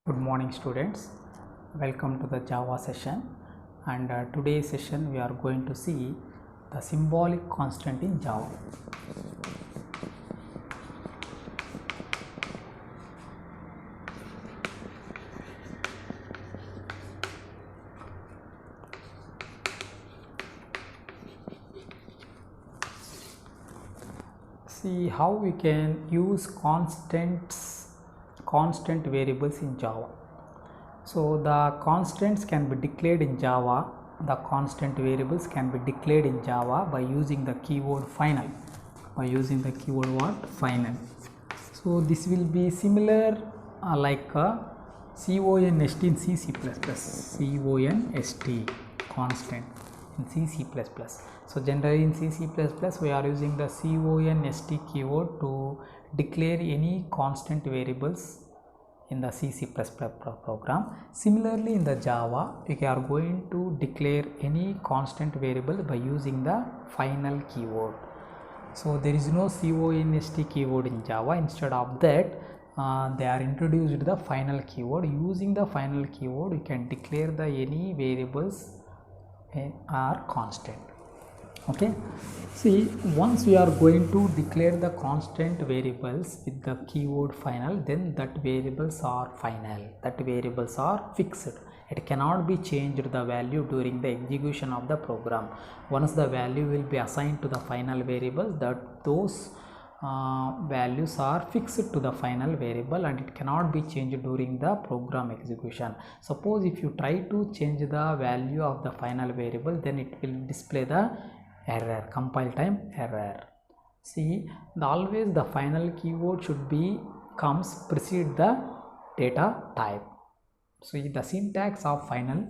Good morning students, welcome to the Java session, and today's session we are going to see the symbolic constant in Java. See how we can use constant variables in Java. So the constants can be declared in Java, the constant variables can be declared in Java by using the keyword final. Final. So this will be similar like const in C++, constant in C++. So generally in C++ we are using the const keyword to declare any constant variables in the C++ program. Similarly in the Java we are going to declare any constant variable by using the final keyword. So there is no const keyword in Java. Instead of that they are introduced the final keyword. Using the final keyword you can declare the any variables are constant. Okay, see, once we are going to declare the constant variables with the keyword final, then that variables are final, that variables are fixed. It cannot be changed the value during the execution of the program. Once the value will be assigned to the final variables, that those values are fixed to the final variable and it cannot be changed during the program execution. Suppose if you try to change the value of the final variable, then it will display the error, compile time error. See, always the final keyword should be precede the data type. So the syntax of final,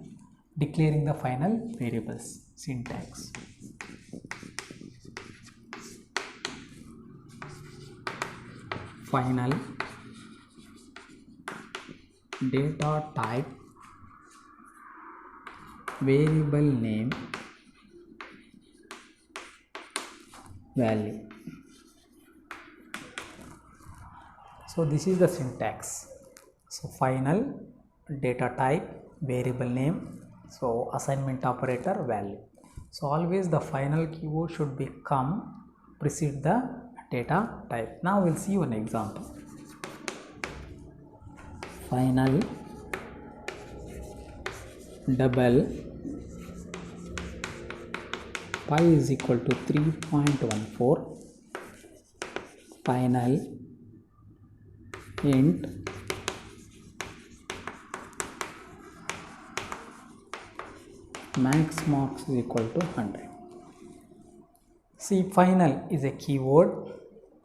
declaring the final variables, syntax. Final data type variable name value. So this is the syntax. So final data type variable name, so assignment operator value. So always the final keyword should become precede the data type. Now we'll see one example. Final double pi is equal to 3.14, final int max marks is equal to 100. See, final is a keyword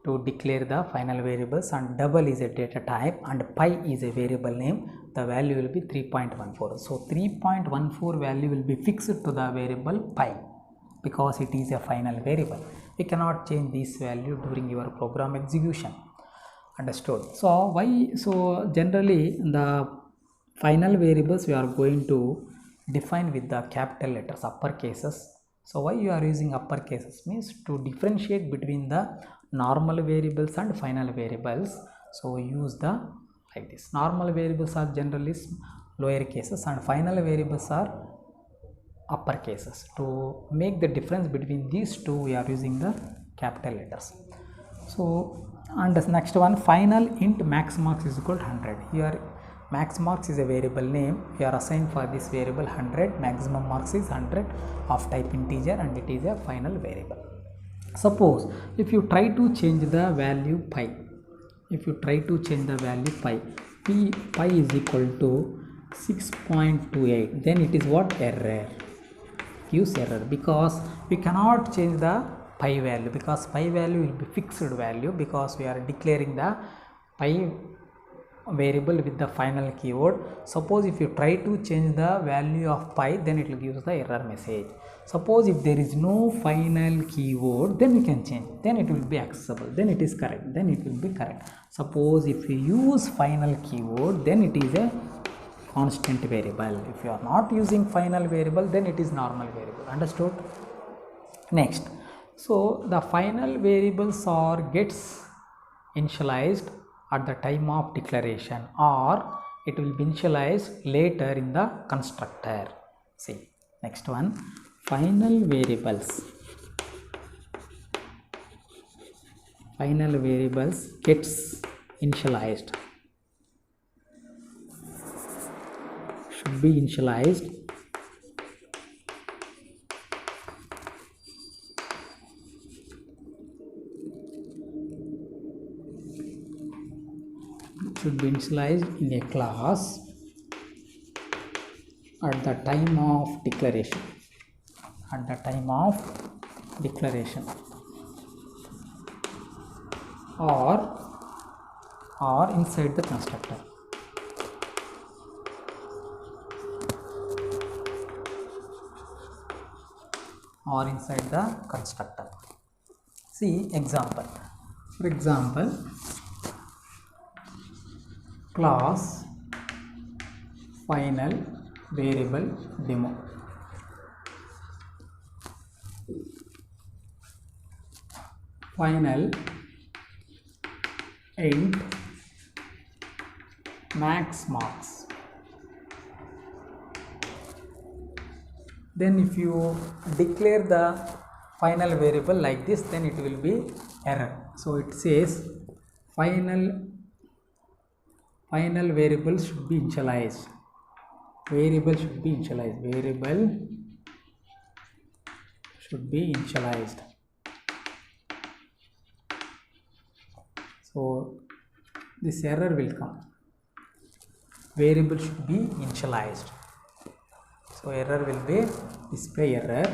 to declare the final variables and double is a data type and pi is a variable name. The value will be 3.14. So 3.14 value will be fixed to the variable pi because it is a final variable. You cannot change this value during your program execution. Understood? So why? So generally the final variables we are going to define with the capital letters, upper cases. So why you are using upper cases means to differentiate between the normal variables and final variables. So use the like this. Normal variables are generally lower cases and final variables are upper cases. To make the difference between these two we are using the capital letters. So and the next one, final int max marks is equal to 100. Here max marks is a variable name. We are assigned for this variable 100. Maximum marks is 100 of type integer and it is a final variable. Suppose if you try to change the value pi, pi is equal to 6.28, then it is what? Error. Gives error because we cannot change the pi value because pi value will be fixed value because we are declaring the pi variable with the final keyword. Suppose if you try to change the value of pi, then it will give the error message. Suppose if there is no final keyword, then we can change, then it will be accessible, then it is correct, then it will be correct. Suppose if you use final keyword, then it is a constant variable. If you are not using final variable, then it is normal variable. Understood? Next, so the final variables are gets initialized at the time of declaration or it will be initialized later in the constructor. See, next one, final variables. Final variables gets initialized, should be initialized in a class at the time of declaration. At the time of declaration, or inside the constructor. Or inside the constructor. See example. For example, class final variable demo. Final int max marks. Then if you declare the final variable like this, then it will be error. So it says final variable should be initialized. Variable should be initialized. So this error will come. Variable should be initialized. So error will be display error.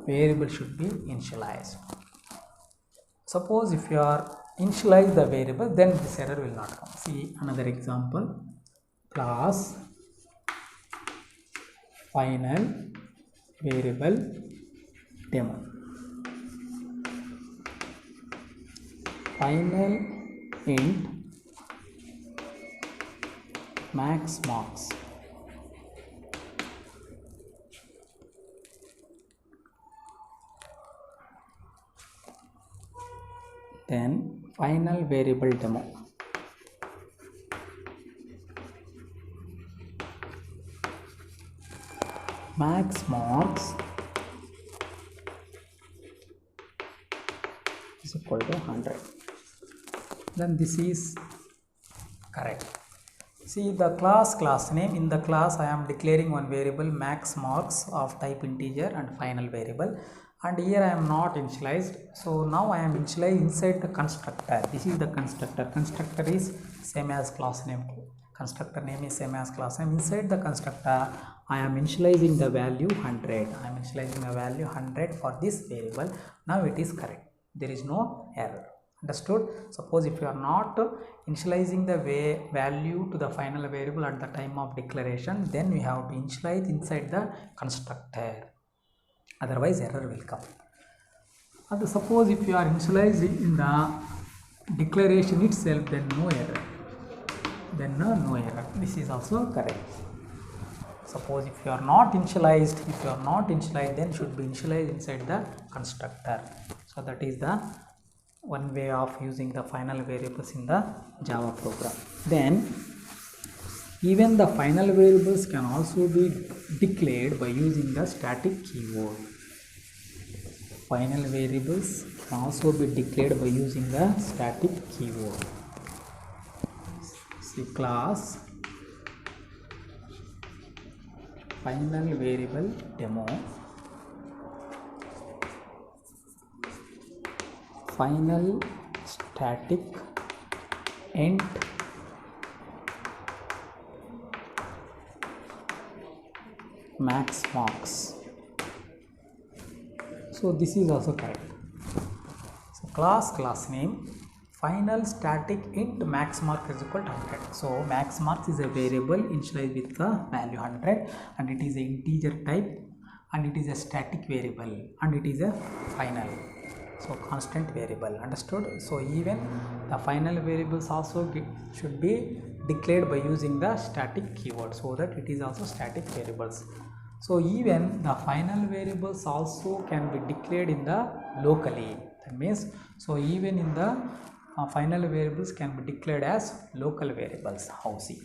Variable should be initialized. Suppose if you are initialize the variable, then this error will not come. See another example. Class final variable demo. Final int max marks. Then final variable demo. Max marks is equal to 100. Then this is correct. See the class name. In the class I am declaring one variable max marks of type integer and final variable, and here I am not initialized. So now I am initialized inside the constructor. This is the constructor. Constructor is same as class name. Constructor name is same as class name. Inside the constructor I am initializing the value 100. I am initializing the value 100 for this variable. Now it is correct. There is no error. Understood? Suppose if you are not initializing the value to the final variable at the time of declaration, then we have to initialize inside the constructor. Otherwise error will come. And suppose if you are initializing in the declaration itself, then no error. No error. This is also correct. Suppose if you are not initialized, then should be initialized inside the constructor. So that is the one way of using the final variables in the Java program. Then even the final variables can also be declared by using the static keyword. Final variables can also be declared by using the static keyword. See class final variable demo, final static int max marks. So this is also correct. So class name final static int max mark is equal to 100. So max marks is a variable initialized with the value 100, and it is an integer type, and it is a static variable, and it is a final, so constant variable. Understood? So even the final variables also should be declared by using the static keyword, so that it is also static variables. So even the final variables also can be declared in the locally. That means, so even in the final variables can be declared as local variables. How? See,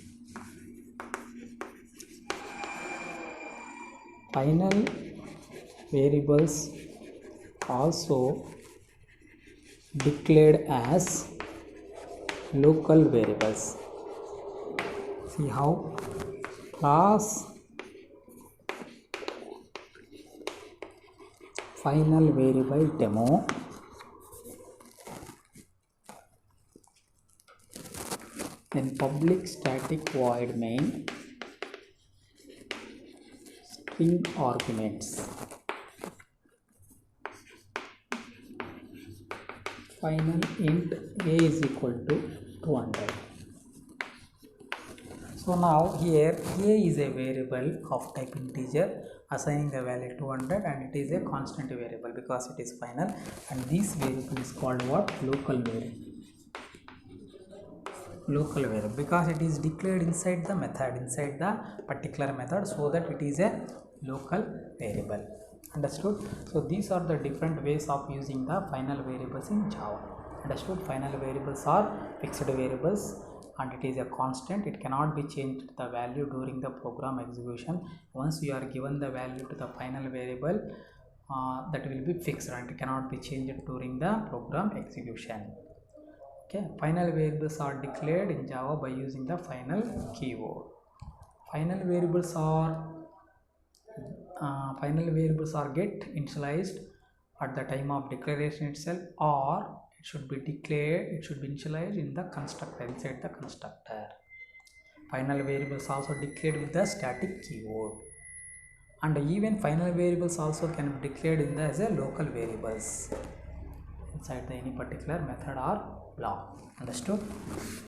final variables also declared as local variables. See how? Class final variable demo then public static void main string arguments final int a is equal to 200. So now here a is a variable of type integer assigning the value 200 and it is a constant variable because it is final, and this variable is called what? Local variable. Local variable because it is declared inside the method, inside the particular method, so that it is a local variable. Understood? So these are the different ways of using the final variables in Java. Understood? Final variables are fixed variables and it is a constant. It cannot be changed the value during the program execution. Once you are given the value to the final variable, that will be fixed and it cannot be changed during the program execution. Okay, final variables are declared in Java by using the final keyword. Final variables are get initialized at the time of declaration itself, or it should be initialized in the constructor, inside the constructor. Final variables also declared with the static keyword, and even final variables also can be declared in the as a local variables inside the any particular method or block. Understood?